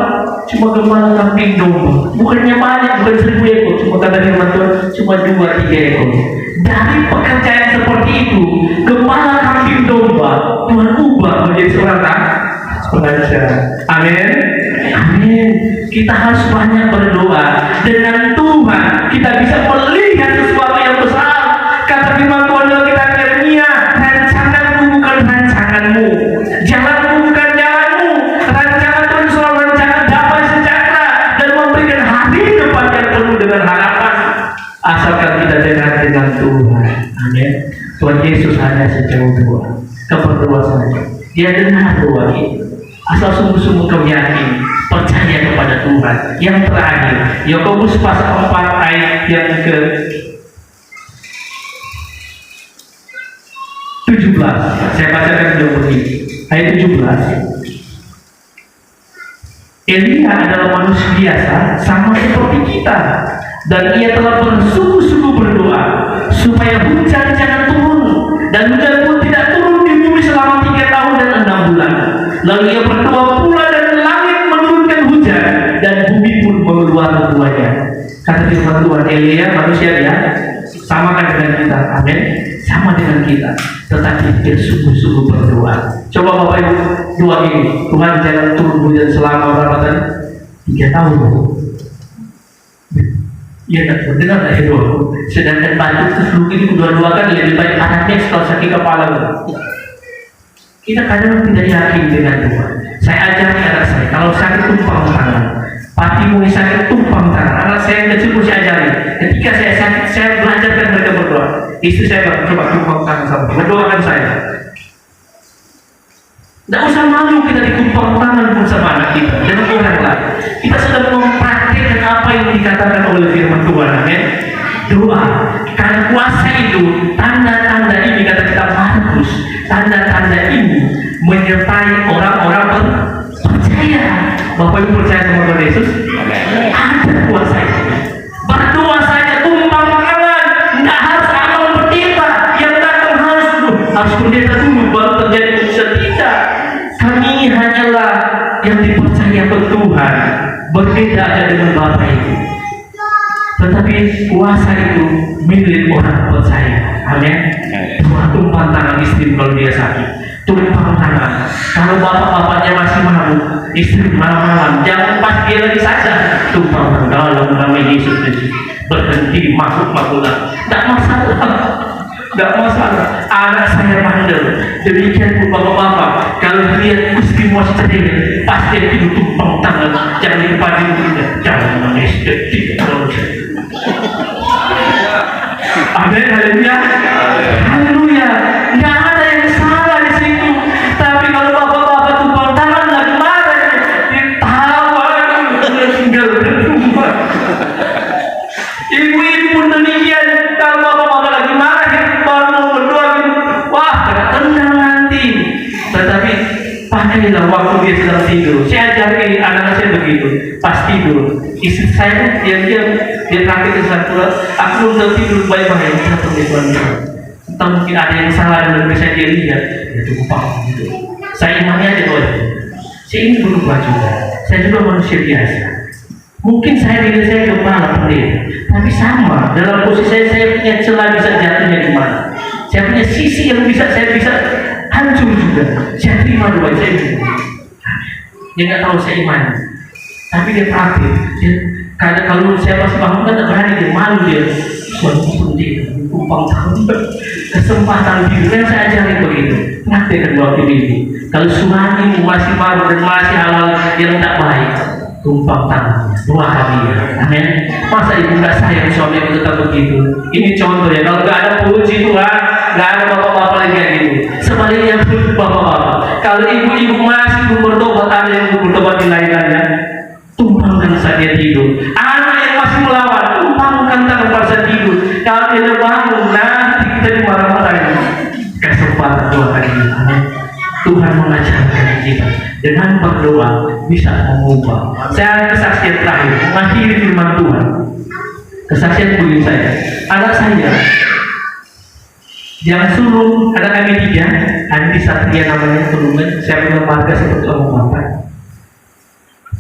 Cuma gembala kambing domba. Bukannya banyak, bukan 1000 ekor. Cuma kata firman Tuhan, cuma 2-3 ekor. Dari pekerjaan seperti itu, gembala kambing domba, Tuhan ubah menjadi seorang raja. Amin. Amin. Kita harus banyak berdoa. Dengan Tuhan kita bisa melihat sesuatu yang besar. Kata firman Tuhan dalam kitab Yeremia, rancanganmu bukan rancanganmu, jalanmu bukan jalanmu. Rancangan Tuhan selalu rancangan damai sejahtera dan memberikan hari depan yang penuh dengan harapan. Asalkan kita dekat dengan Tuhan. Amin. Tuhan Yesus hanya sejauh doa. Kau berdoa saja. Dia dengar doa kita. Asal sungguh-sungguh kau yakin, percaya kepada Tuhan. Yang terakhir, Yakobus pasal 4 ayat yang ke 17. Saya bacakan dulu ini. Ayat 17. Elia adalah manusia biasa sama seperti kita, dan ia telah bersungguh-sungguh berdoa supaya hujan jangan turun, dan hujan pun tidak turun di bumi selama 3 tahun dan 6 bulan. Lalu ia berdoa pula dan langit menurunkan hujan dan bumi pun mengeluarkan buahnya. Kata firman Tuhan, Elia manusia dia sama kan dengan kita. Amin. Sama dengan kita, tetapi dia sungguh-sungguh berdoa. Coba Bapak Ibu doa ini, Tuhan jangan turun hujan selama berapa tadi? 3 tahun. Iya tak dengar tak itu? Sedangkan batu itu seluruh ini kedua-dua kan lebih baik anaknya setelah sakit kepala. Kita kadang tidak yakin dengan Tuhan. Saya ajari anak saya, kalau sakit tumpang tangan. Patimu sakit tumpang tangan. Anak saya yang kecil pun saya ajari. Ketika saya sakit, saya belajarkan mereka berdoa. Istri saya coba tumpang tangan sama dia, berdoakan saya. Tidak usah malu kita ditumpang tangan pun sama anak kita dan orang lain. Kita sedang mempraktikkan apa yang dikatakan oleh firman Tuhan. Amin. Doa. Karena kuasa itu, tanda-tanda ini kata kita Markus, tanda-tanda ini menyertai orang-orang percaya. Bapak Ibu percaya sama Tuhan Yesus? Ada kuasa itu. Berdoa saja tumpang tangan. Tidak harus amal pendeta yang datang harus pendeta dulu baru terjadi mujizat. Tidak. Kami hanyalah yang dipercaya ke Tuhan. Berbeda aja dengan Bapak Ibu. Tetapi kuasa itu milik orang percaya. Amin. Tuhan tumpang tangan istri kalau dia sakit. Tumpang tangan. Kalau bapak-bapaknya masih mabuk, istri malam-malam, jangan pas dia lagi saja. Tumpang tangan dalam nama Yesus Kristus. Berhenti makhluk-makhluk. Tidak masalah. Tidak masalah. Anak saya bandel. Demikian pun bapak-bapak. Kalau lihat istri masih cedera, pasti dia tidur tumpang tangan. Jangan di depan dia. Jangan mengestek. Amin, haleluya. Haleluya. Tidak ada yang salah di situ. Tapi kalau bapak-bapak tumpang tangan lagi marah, ditawa tinggal bertumbuh. Ibu-ibu pun demikian. Kalau bapak-bapak lagi marah, baru mau berdoa, wah, tenang nanti. Tetapi pakailah waktu dia sedang tidur. Saya ajari anak saya begitu. Pas tidur, istri saya dia praktik satu. Aku udah tidur baik-baik. Kita perlukan dia. Entah mungkin ada yang salah dalam diri saya, dia lihat. Ya cukup paham gitu. Saya imani aja tuh. Saya ini berubah juga. Saya juga manusia biasa. Mungkin diri saya gembala pendeta, tapi sama dalam posisi saya punya celah bisa jatuhnya di mana. Saya punya sisi yang saya bisa hancur juga. Saya terima doa saya juga. Dia nggak tahu saya imani, tapi dia praktik. Karena kalau saya masih bangun kan berani dia malu dia. Suatu pendeta, tumpang tangan, kesempatan hidup yang saya ajari begitu. Praktikkan waktu ini. Kalau suamimu masih malu dan masih hal-hal yang tak baik, tumpang tangan, doakan dia. Amin. Masa ibu nggak sayang suami itu tetap begitu? Ini contoh ya. Kalau nggak ada puji Tuhan, nggak ada bapak-bapak lagi kayak gitu. Sebaliknya bapak-bapak. Kalau ibu-ibu masih belum bertobat, ada yang belum bertobat di lain-lainnya, tumpangkan saat dia tidur. Anak yang masih melawan, tumpangkan tangan pada saat tidur. Kalau dia bangun, nanti kita dimarah-marahin. Kesempatan doakan dia. Amin. Tuhan mengajarkan kita dengan berdoa bisa mengubah. Saya kesaksian terakhir mengakhiri firman Tuhan. Kesaksian begini saya, anak saya yang sulung, anak kami 3, Andi Satria namanya sulungnya. Saya punya marga seperti orang bapak.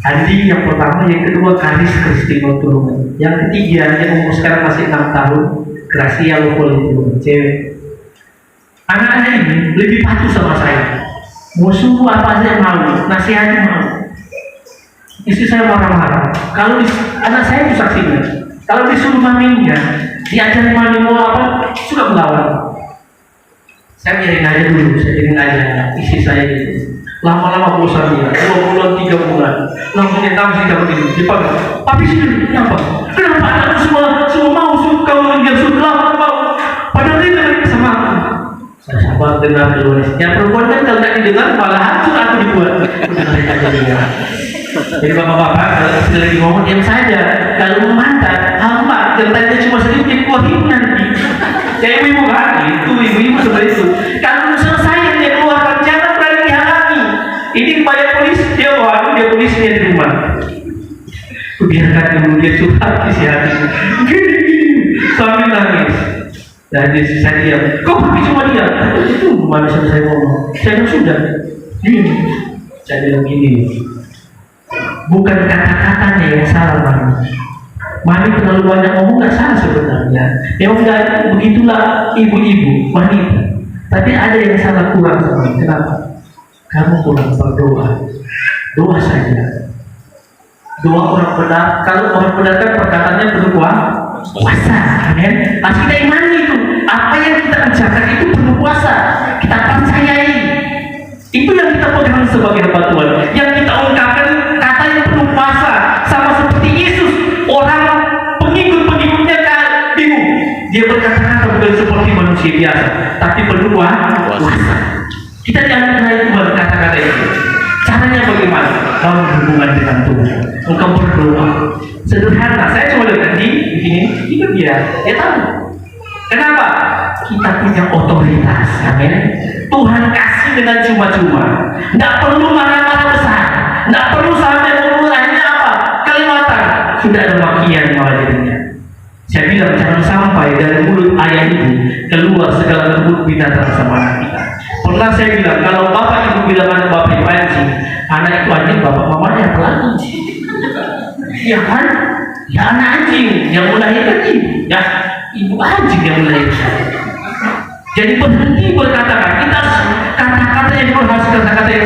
Andi yang pertama, yang kedua Karis Kristino Tulungan, yang ketiga yang umur sekarang masih 6 tahun, Gracia Lopoli Tulungan, cewek. Anak-anak ini lebih patuh sama saya. Mau suruh apa aja mau, nasihatnya mau. Istri saya marah-marah. Kalau anak saya itu saksinya. Kalau disuruh maminya, diajarin mami mau apa, suka melawan. Saya biarin aja dulu, saya biarin aja istri saya itu. Lama-lama bosan dia, 2 bulan, 3 bulan. Langsung dia tahu sih kalau ini, dia panggil. Tapi sini, kenapa? Kenapa anak semua mau suka kalau dia suka mau? Padahal dia tidak sama aku. Saya sabar dengar dulu. Yang perempuan kan kalau tak didengar malah hancur aku dibuat. Udah mereka dengar. Jadi bapak-bapak kalau istri lagi ngomong diam saja. Kalau memantap, hamba jangan cuma sedikit dikeluarin nanti. Kayak ibu kan, itu ibu-ibu seperti itu. Kalau selesai dia keluarkan, jangan berani dihalangi. Ini banyak polisi dia bawa, dia polisinya di rumah. Biarkan dulu dia curhat isi hati. Gini, sambil nangis. Dan dia saya diam. Kok pergi cuma dia? Itu manusia saya ngomong. Saya bilang sudah. Gini, saya bilang gini. Bukan kata-katanya yang salah, Mami. Mami terlalu banyak ngomong nggak salah sebenarnya. Memang nggak begitulah ibu-ibu wanita. Tapi ada yang salah kurang sama. Kenapa? kamu kurang berdoa. Doa saja. Doa orang benar. Kalau orang benar kan perkataannya penuh kuasa. Amin. Harus kita imani itu. Apa yang kita kerjakan itu penuh kuasa. Kita percayai. Itu yang kita pegang sebagai hamba Tuhan. Yang kita ungkapkan kata yang penuh kuasa. Sama seperti Yesus. Orang pengikut-pengikutnya kan bingung. Dia berkata-kata bukan seperti manusia biasa, tapi penuh kuasa. Kita jangan kenal Tuhan kata-kata itu. Caranya bagaimana? Kau berhubungan dengan Tuhan. Engkau berdoa. Sederhana. Saya cuma lihat di sini. Itu dia. Dia tahu. Kenapa? Kita punya otoritas. Amin. Tuhan kasih dengan cuma-cuma. Tidak perlu marah-marah besar. Tidak perlu sampai hanya apa? Kelewatan. Sudah ada makian malah jadinya. Saya bilang jangan sampai dari mulut ayah ibu keluar segala kebut binatang sama anak kita. Pernah saya bilang kalau bapak ibu bilang anak bapak ibu anjing, anak itu anjing, bapak mamanya pelaku. Ya kan? Ya anak anjing yang melahirkan ibu, ya ibu anjing yang melahirkan. Jadi berhenti berkata-kata. Kita kata-kata yang harus kata-kata yang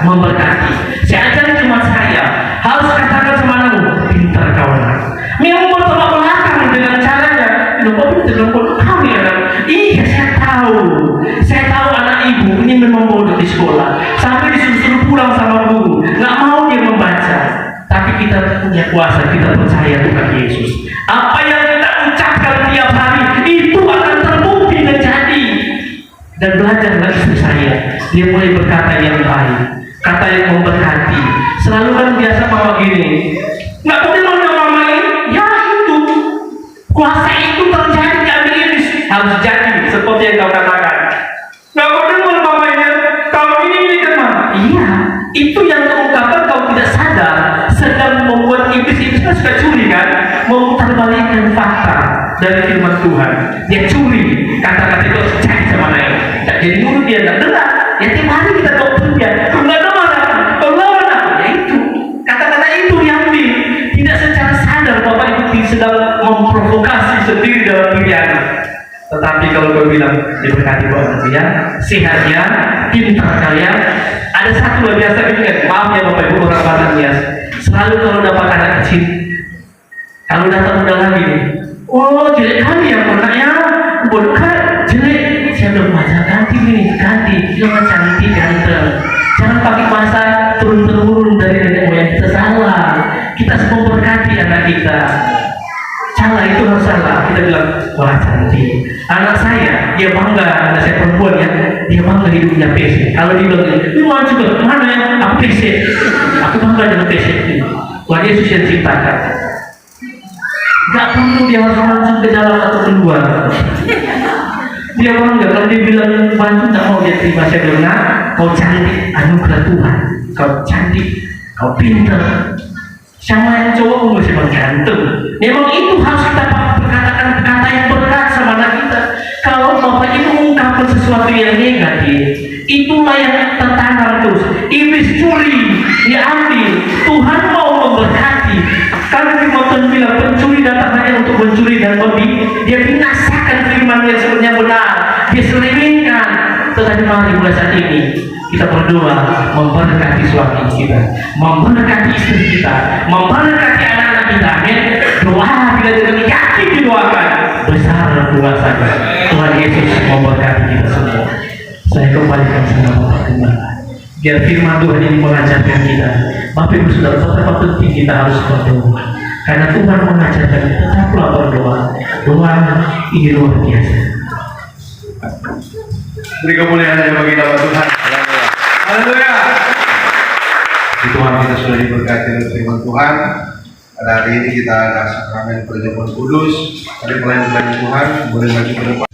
memberkati. Saya ajarin cuma saya harus katakan sama anakmu, pintar kau nak. Memang bertolak belakang dengan caranya. Kau pintar kau ya nak. Iya saya tahu anak ibu ini memang bodoh di sekolah. Sampai disuruh pulang sama guru. Nggak mau dia membaca. Tapi kita punya kuasa, kita percaya Tuhan Yesus. Apa yang kita ucapkan tiap hari itu akan terbukti menjadi. Dan belajarlah istri saya. Dia mulai berkata yang baik, kata yang memberkati. Selalu kan biasa mama gini. Nggak boleh mau mama ini. Ya itu kuasa itu terjadi di iblis. Harus jadi seperti yang kau katakan. Nggak boleh mau mamanya. Kalau ini kemana? Iya. Itu yang terungkapkan kau tidak sadar. Sedang membuat iblis kan suka curi kan, memutarbalikkan fakta dari firman Tuhan. Dia curi kata-kata itu harus jadi sama lain. Tak jadi mulut dia tak dengar. Ya tiap hari kita doktrin dia. Kau nggak dengar, kau lawan aku. Ya itu kata-kata itu diambil. Tidak secara sadar bapak itu sedang memprovokasi sendiri dalam diri anak. Tetapi kalau kau bilang diberkati Tuhan ya, sehat ya, pintar kalian. Ada satu yang biasa ingat, maaf ya bapak ibu orang Batak ya. Selalu kalau dapat anak kecil, kalau datang udah lagi, oh jelek kali ya anaknya, bodoh kan jelek. Saya udah baca ganti, jangan cantik ganteng. Jangan pakai bahasa turun-temurun dari nenek moyang kita, salah. Kita semua berkati anak kita. Salah itu harus salah. Kita bilang wah cantik. Anak saya dia bangga, anak saya perempuan ya, dia bangga hidupnya PC. Kalau dia bilang lu mau juga mana ya? Aku PC. Aku bangga dengan PC itu. Wah Yesus yang ciptakan. Gak perlu dia harus masuk ke dalam atau keluar. Dia bangga kalau dia bilang bantu tak mau dia terima. Saya bilang nah, kau cantik anugerah Tuhan. Kau cantik, kau pintar. Sama yang cowok masih bergantung. Memang itu harus kita berkatakan kata yang berat sama anak kita. Kalau bapak itu mengungkapkan sesuatu yang negatif, itulah yang tertanam terus. Iblis curi, diambil. Tuhan mau memberkati. Karena firman Tuhan bilang pencuri datang hanya untuk mencuri dan dia binasakan firman yang sebenarnya benar. Dia selewengkan. Tetapi mari mulai saat ini kita berdoa memberkati suami kita, memberkati istri kita, memberkati anak-anak kita. Amin. Doa bila kita yakin didoakan besar kuasanya. Tuhan Yesus memberkati kita semua. Saya kembalikan sama Bapak Gembala. Biar firman Tuhan ini mengajarkan kita. Bapak Ibu Saudara, betapa penting kita harus berdoa. Karena Tuhan mengajarkan kita tetaplah berdoa. Doa ini luar biasa. Beri kemuliaan bagi nama Tuhan. Haleluya. Tuhan kita sudah diberkati oleh firman Tuhan. Pada hari ini kita ada sakramen perjamuan kudus. Mari melayani Tuhan, boleh maju ke depan.